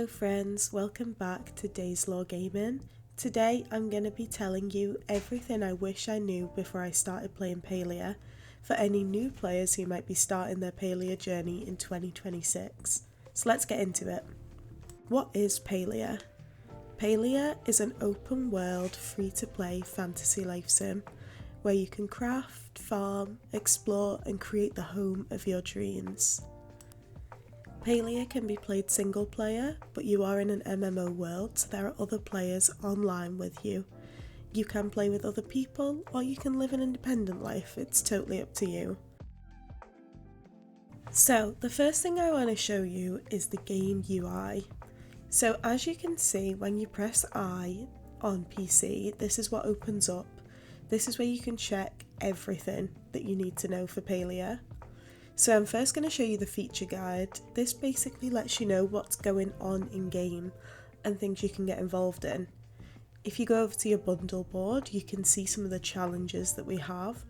Hello friends, welcome back to Days Law Gaming. Today I'm going to be telling you everything I wish I knew before I started playing Palia for any new players who might be starting their Palia journey in 2026. So let's get into it. What is Palia? Palia is an open world free-to-play fantasy life sim where you can craft, farm, explore and create the home of your dreams. Palia can be played single player, but you are in an MMO world, so there are other players online with you. You can play with other people, or you can live an independent life, it's totally up to you. So, the first thing I want to show you is the game UI. So as you can see, when you press I on PC, this is what opens up. This is where you can check everything that you need to know for Palia. So I'm first going to show you the feature guide. This basically lets you know what's going on in game and things you can get involved in. If you go over to your bundle board, you can see some of the challenges that we have.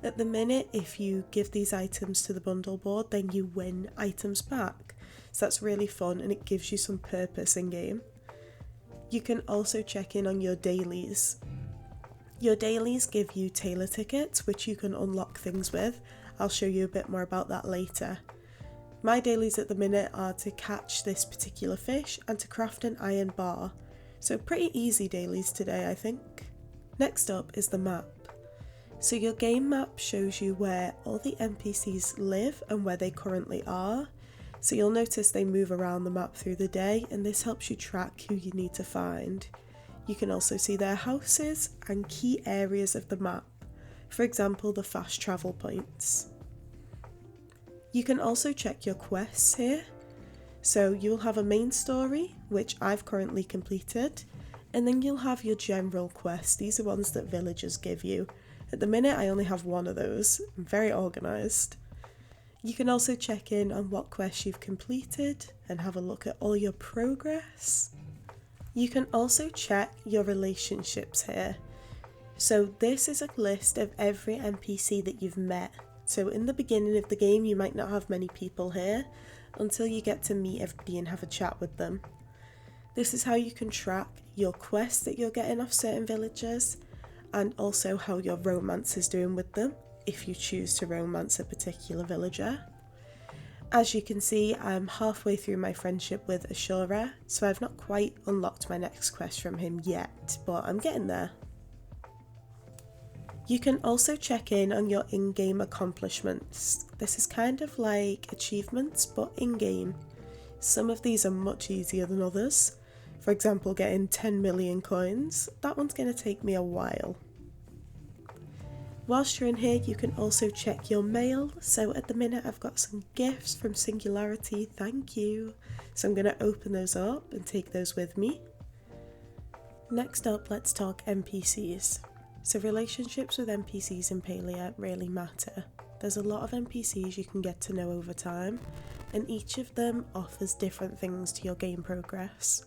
At the minute, if you give these items to the bundle board, then you win items back. So that's really fun and it gives you some purpose in game. You can also check in on your dailies. Your dailies give you tailor tickets, which you can unlock things with. I'll show you a bit more about that later. My dailies at the minute are to catch this particular fish and to craft an iron bar. So pretty easy dailies today, I think. Next up is the map. So your game map shows you where all the NPCs live and where they currently are. So you'll notice they move around the map through the day and this helps you track who you need to find. You can also see their houses and key areas of the map. For example, the fast travel points. You can also check your quests here. So you'll have a main story, which I've currently completed, and then you'll have your general quests. These are ones that villagers give you. At the minute, I only have one of those. I'm very organised. You can also check in on what quests you've completed and have a look at all your progress. You can also check your relationships here. So this is a list of every NPC that you've met. So in the beginning of the game you might not have many people here until you get to meet everybody and have a chat with them. This is how you can track your quests that you're getting off certain villagers and also how your romance is doing with them if you choose to romance a particular villager. As you can see, I'm halfway through my friendship with Ashura, so I've not quite unlocked my next quest from him yet, but I'm getting there. You can also check in on your in-game accomplishments. This is kind of like achievements, but in-game. Some of these are much easier than others. For example, getting 10 million coins. That one's going to take me a while. Whilst you're in here, you can also check your mail. So at the minute, I've got some gifts from Singularity. Thank you. So I'm going to open those up and take those with me. Next up, let's talk NPCs. So relationships with NPCs in Palia really matter. There's a lot of NPCs you can get to know over time, and each of them offers different things to your game progress.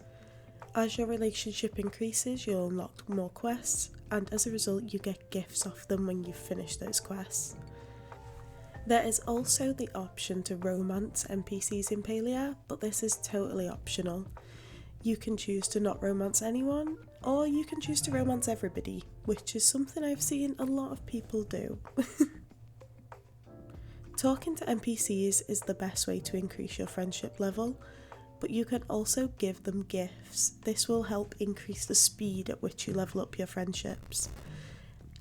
As your relationship increases, you'll unlock more quests, and as a result you get gifts off them when you've finished those quests. There is also the option to romance NPCs in Palia, but this is totally optional. You can choose to not romance anyone, or you can choose to romance everybody, which is something I've seen a lot of people do. Talking to NPCs is the best way to increase your friendship level, but you can also give them gifts. This will help increase the speed at which you level up your friendships.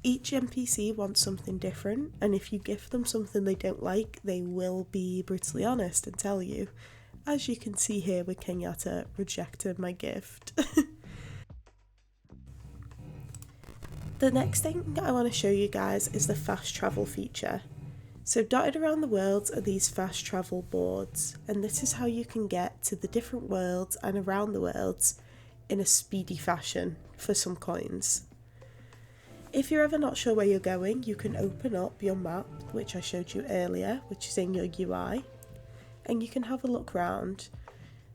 Each NPC wants something different, and if you gift them something they don't like, they will be brutally honest and tell you. As you can see here with Kenyatta rejected my gift. The next thing I want to show you guys is the fast travel feature. So dotted around the worlds are these fast travel boards, and this is how you can get to the different worlds and around the worlds in a speedy fashion for some coins. If you're ever not sure where you're going, you can open up your map, which I showed you earlier, which is in your UI. And you can have a look round.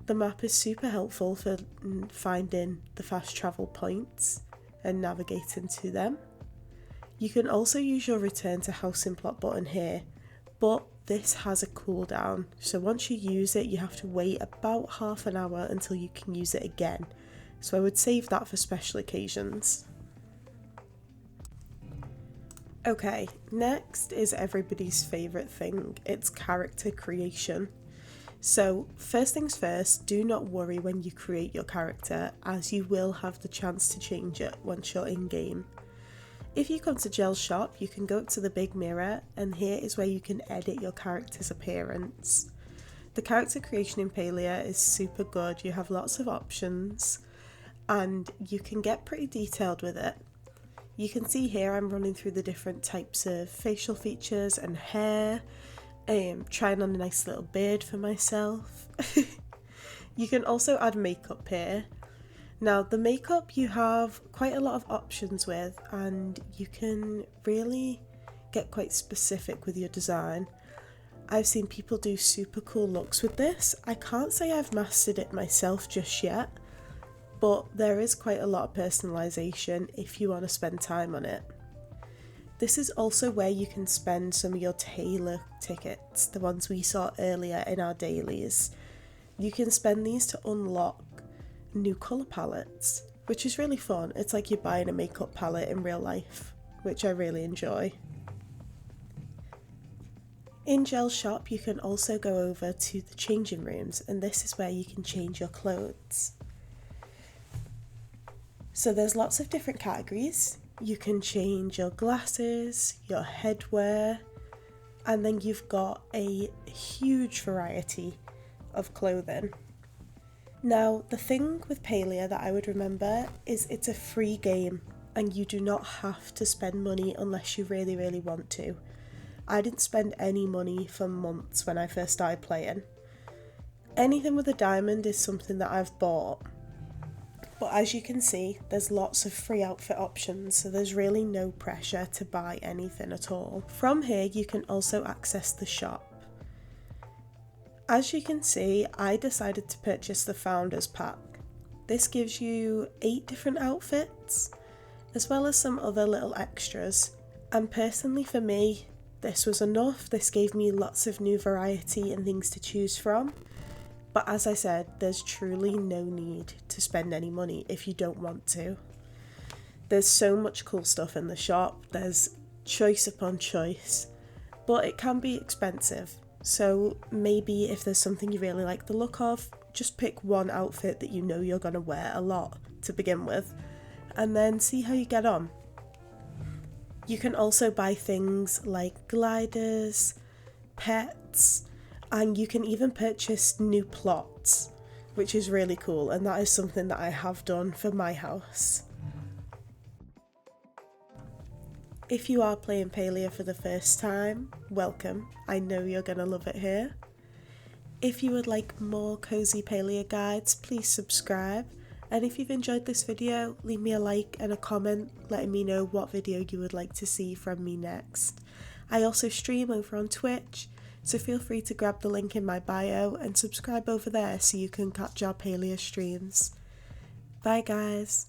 The map is super helpful for finding the fast travel points and navigating to them. You can also use your return to house and plot button here, but this has a cooldown. So once you use it, you have to wait about half an hour until you can use it again. So I would save that for special occasions. Okay, next is everybody's favourite thing. It's character creation. So first things first, do not worry when you create your character, as you will have the chance to change it once you're in game. If you come to Gel's shop, you can go up to the big mirror, and here is where you can edit your character's appearance. The character creation in Palia is super good. You have lots of options and you can get pretty detailed with it. You can see here I'm running through the different types of facial features and hair, trying on a nice little beard for myself. You can also add makeup here. Now the makeup you have quite a lot of options with, and you can really get quite specific with your design. I've seen people do super cool looks with this. I can't say I've mastered it myself just yet, but there is quite a lot of personalisation if you want to spend time on it. This is also where you can spend some of your tailor tickets, the ones we saw earlier in our dailies. You can spend these to unlock new colour palettes, which is really fun. It's like you're buying a makeup palette in real life, which I really enjoy. In Gel's shop you can also go over to the changing rooms, and this is where you can change your clothes. So there's lots of different categories. You can change your glasses, your headwear, and then you've got a huge variety of clothing. Now, the thing with Palia that I would remember is it's a free game and you do not have to spend money unless you really, really want to. I didn't spend any money for months when I first started playing. Anything with a diamond is something that I've bought. But as you can see, there's lots of free outfit options, so there's really no pressure to buy anything at all. From here, you can also access the shop. As you can see, I decided to purchase the Founders Pack. This gives you 8 different outfits, as well as some other little extras. And personally for me, this was enough. This gave me lots of new variety and things to choose from. But as I said, there's truly no need to spend any money if you don't want to. There's so much cool stuff in the shop, there's choice upon choice, but it can be expensive. So maybe if there's something you really like the look of, just pick one outfit that you know you're going to wear a lot to begin with, and then see how you get on. You can also buy things like gliders, pets, and you can even purchase new plots, which is really cool, and that is something that I have done for my house. If you are playing Palia for the first time, welcome. I know you're going to love it here. If you would like more cozy Palia guides, please subscribe. And if you've enjoyed this video, leave me a like and a comment letting me know what video you would like to see from me next. I also stream over on Twitch, so feel free to grab the link in my bio and subscribe over there so you can catch our Palia streams. Bye guys!